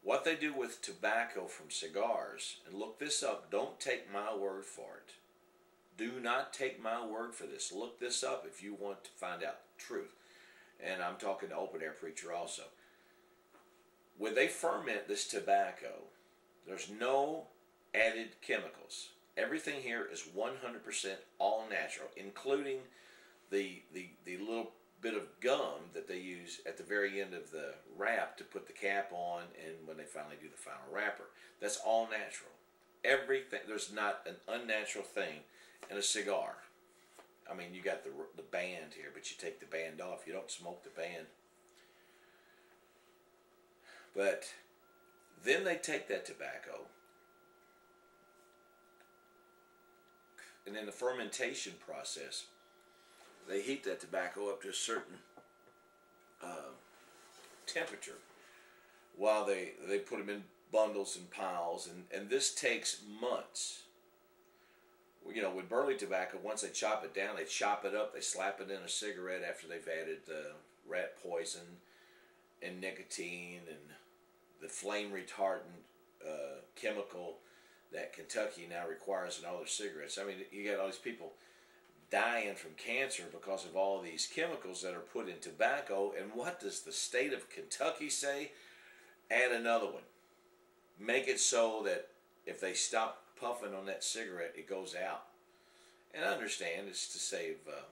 What they do with tobacco from cigars, and look this up, don't take my word for it. Do not take my word for this. Look this up if you want to find out the truth. And I'm talking to open air preacher also. When they ferment this tobacco, there's no added chemicals. Everything here is 100% all natural, including the little bit of gum that they use at the very end of the wrap to put the cap on, and when they finally do the final wrapper. That's all natural. Everything, there's not an unnatural thing in a cigar. I mean, you got the band here, but you take the band off. You don't smoke the band. But then they take that tobacco, and in the fermentation process, they heat that tobacco up to a certain temperature while they put them in bundles and piles, and this takes months. You know, with burley tobacco, once they chop it down, they chop it up, they slap it in a cigarette after they've added rat poison and nicotine and the flame retardant chemical that Kentucky now requires in all their cigarettes. I mean, you got all these people dying from cancer because of all these chemicals that are put in tobacco. And what does the state of Kentucky say? Add another one. Make it so that if they stop puffing on that cigarette, it goes out. And I understand it's to save a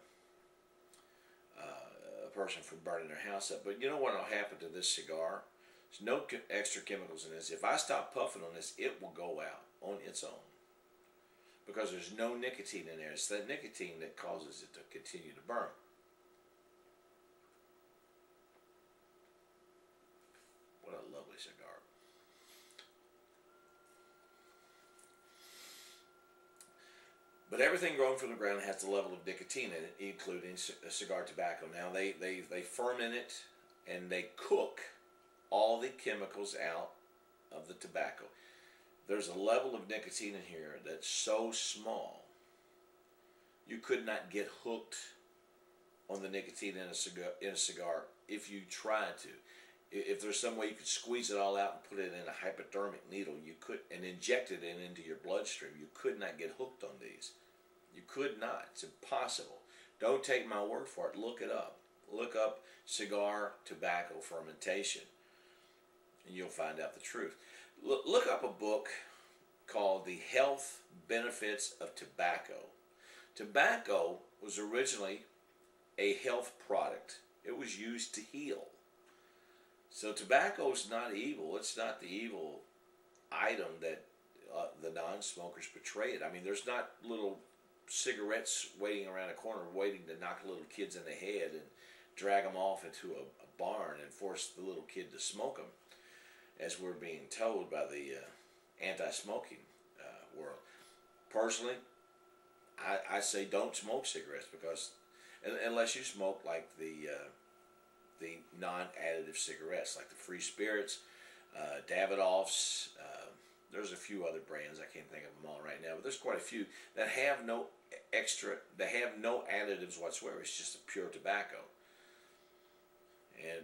person from burning their house up. But you know what will happen to this cigar? There's no extra chemicals in this. If I stop puffing on this, it will go out on its own, because there's no nicotine in there. It's that nicotine that causes it to continue to burn. What a lovely cigar. But everything grown from the ground has the level of nicotine in it, including cigar tobacco. Now they ferment it and they cook all the chemicals out of the tobacco. There's a level of nicotine in here that's so small you could not get hooked on the nicotine in a cigar if you tried to. If there's some way you could squeeze it all out and put it in a hypodermic needle, you could, and inject it into your bloodstream, you could not get hooked on these. You could not. It's impossible. Don't take my word for it. Look it up. Look up cigar tobacco fermentation, and you'll find out the truth. Look up a book called The Health Benefits of Tobacco. Tobacco was originally a health product. It was used to heal. So tobacco is not evil. It's not the evil item that the non-smokers portray it. I mean, there's not little cigarettes waiting around a corner waiting to knock little kids in the head and drag them off into a barn and force the little kid to smoke them, as we're being told by the anti-smoking world. Personally, I say don't smoke cigarettes, because unless you smoke like the non-additive cigarettes, like the Free Spirits, Davidoffs. There's a few other brands, I can't think of them all right now, but there's quite a few that have no additives whatsoever. It's just a pure tobacco.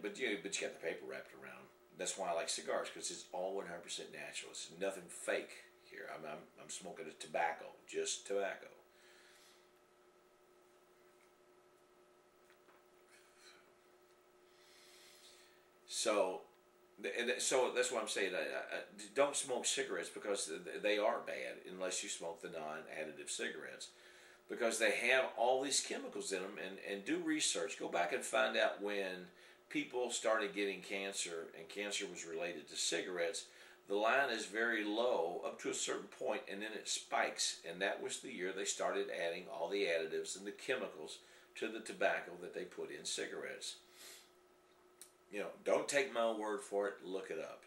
But you got the paper wrapped around. That's why I like cigars, because it's all 100% natural. It's nothing fake here. I'm smoking a tobacco, just tobacco. So that's what I'm saying. Don't smoke cigarettes, because they are bad unless you smoke the non-additive cigarettes, because they have all these chemicals in them. And do research. Go back and find out when people started getting cancer, and cancer was related to cigarettes. The line is very low up to a certain point, and then it spikes. And that was the year they started adding all the additives and the chemicals to the tobacco that they put in cigarettes. You know, don't take my word for it. Look it up.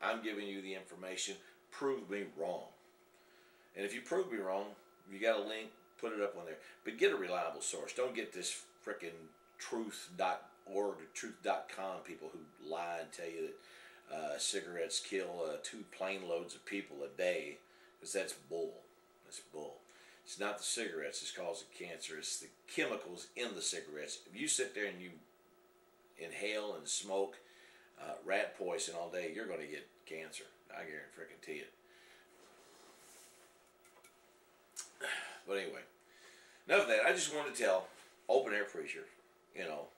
I'm giving you the information. Prove me wrong. And if you prove me wrong, if you got a link, put it up on there. But get a reliable source. Don't get this frickin' truth.org or truth.com people who lie and tell you that cigarettes kill 2 plane loads of people a day, because that's bull. That's bull. It's not the cigarettes that's causing cancer. It's the chemicals in the cigarettes. If you sit there and you inhale and smoke rat poison all day, you're going to get cancer. I guarantee it. But anyway, enough of that. I just wanted to tell open air preacher, you know,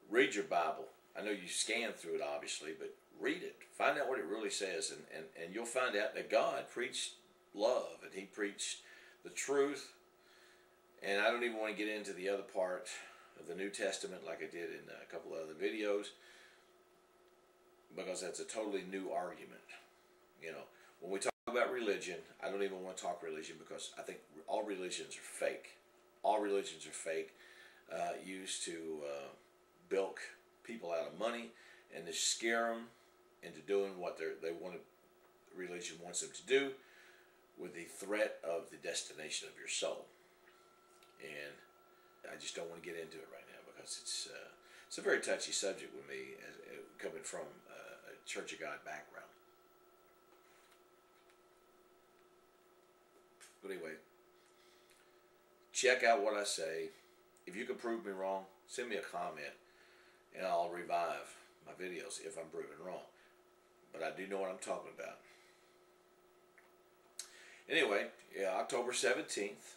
read your Bible. I know you scan through it, obviously, but read it. Find out what it really says, and you'll find out that God preached love, and He preached the truth. And I don't even want to get into the other part of the New Testament like I did in a couple of other videos, because that's a totally new argument. You know, when we talk about religion, I don't even want to talk religion, because I think all religions are fake. All religions are fake, used to bilk people out of money and to scare them into doing what religion wants them to do, with the threat of the destination of your soul. And I just don't want to get into it right now, because it's a very touchy subject with me, coming from a Church of God background. But anyway, check out what I say. If you can prove me wrong, send me a comment, and I'll revive my videos if I'm proven wrong. But I do know what I'm talking about. Anyway, yeah, October 17th,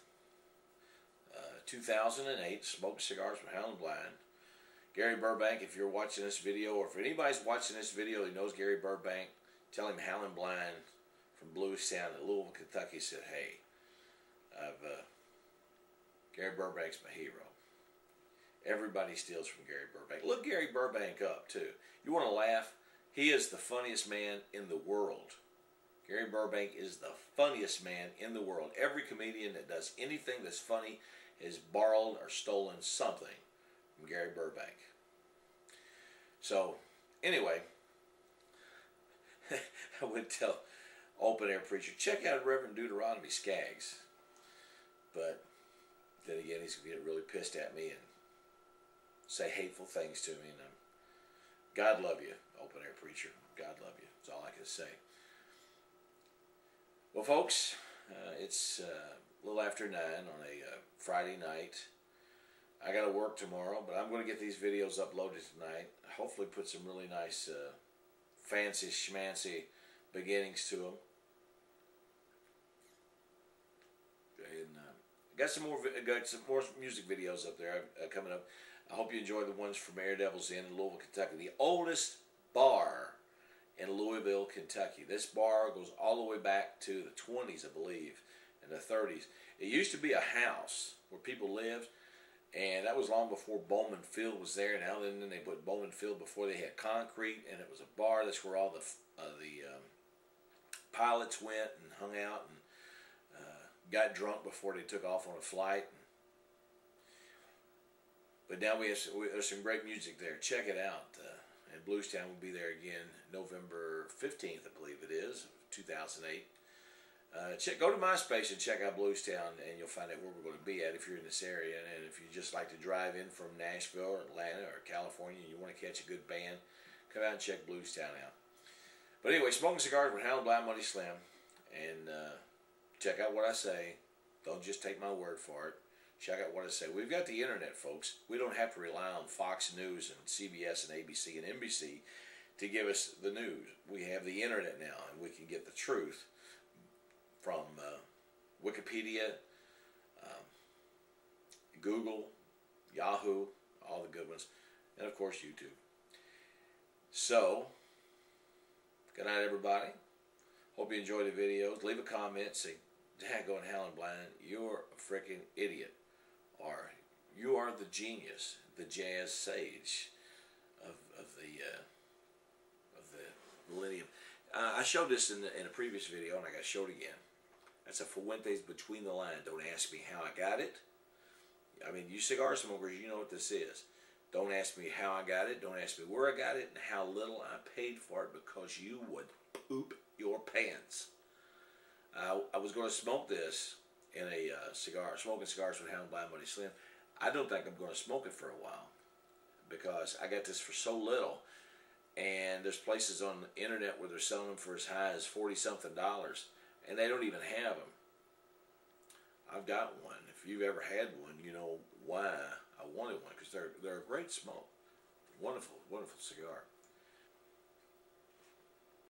2008, Smoking Cigars with Howlin' Blind. Gary Burbank, if you're watching this video, or if anybody's watching this video who knows Gary Burbank, tell him Howlin' Blind from Bluestown in Louisville, Kentucky said, hey, Gary Burbank's my hero. Everybody steals from Gary Burbank. Look Gary Burbank up, too. You want to laugh? He is the funniest man in the world. Gary Burbank is the funniest man in the world. Every comedian that does anything that's funny has borrowed or stolen something from Gary Burbank. So, anyway, I would tell open air preacher, check out Reverend Deuteronomy Skaggs. But then again, he's going to get really pissed at me and say hateful things to me. And God love you, open air preacher. God love you. That's all I can say. Well, folks, it's a little after 9 on a Friday night. I got to work tomorrow, but I'm going to get these videos uploaded tonight. Hopefully put some really nice fancy schmancy beginnings to them. And got some more music videos up there coming up. I hope you enjoy the ones from Air Devil's Inn in Louisville, Kentucky, the oldest bar in Louisville, Kentucky. This bar goes all the way back to the 20s, I believe, and the 30s. It used to be a house where people lived, and that was long before Bowman Field was there. Now then they put Bowman Field before they had concrete, and it was a bar. That's where all the pilots went and hung out and got drunk before they took off on a flight. But now there's some great music there. Check it out. And Bluestown will be there again November 15th, I believe it is, 2008. Go to MySpace and check out Bluestown, and you'll find out where we're going to be at if you're in this area. And if you just like to drive in from Nashville or Atlanta or California and you want to catch a good band, come out and check Bluestown out. But anyway, Smoking Cigars with Howlin' Blind, Money Slim. And check out what I say. Don't just take my word for it. Check out what I say. We've got the internet, folks. We don't have to rely on Fox News and CBS and ABC and NBC to give us the news. We have the internet now, and we can get the truth from Wikipedia, Google, Yahoo, all the good ones, and of course YouTube. So, good night, everybody. Hope you enjoy the videos. Leave a comment. Say, daggone Howlin' Blind, you're a freaking idiot. Or, you are the genius, the jazz sage of the millennium. I showed this in a previous video, and I got to show it again. That's a Fuente's Between the Line. Don't ask me how I got it. I mean, you cigar smokers, you know what this is. Don't ask me how I got it. Don't ask me where I got it and how little I paid for it, because you would poop your pants. I was going to smoke this in a Smoking Cigars with Howlin' Blind, Money Slim. I don't think I'm going to smoke it for a while, because I got this for so little, and there's places on the internet where they're selling them for as high as $40-something, and they don't even have them. I've got one. If you've ever had one, you know why I wanted one, because they're a great smoke. Wonderful, wonderful cigar.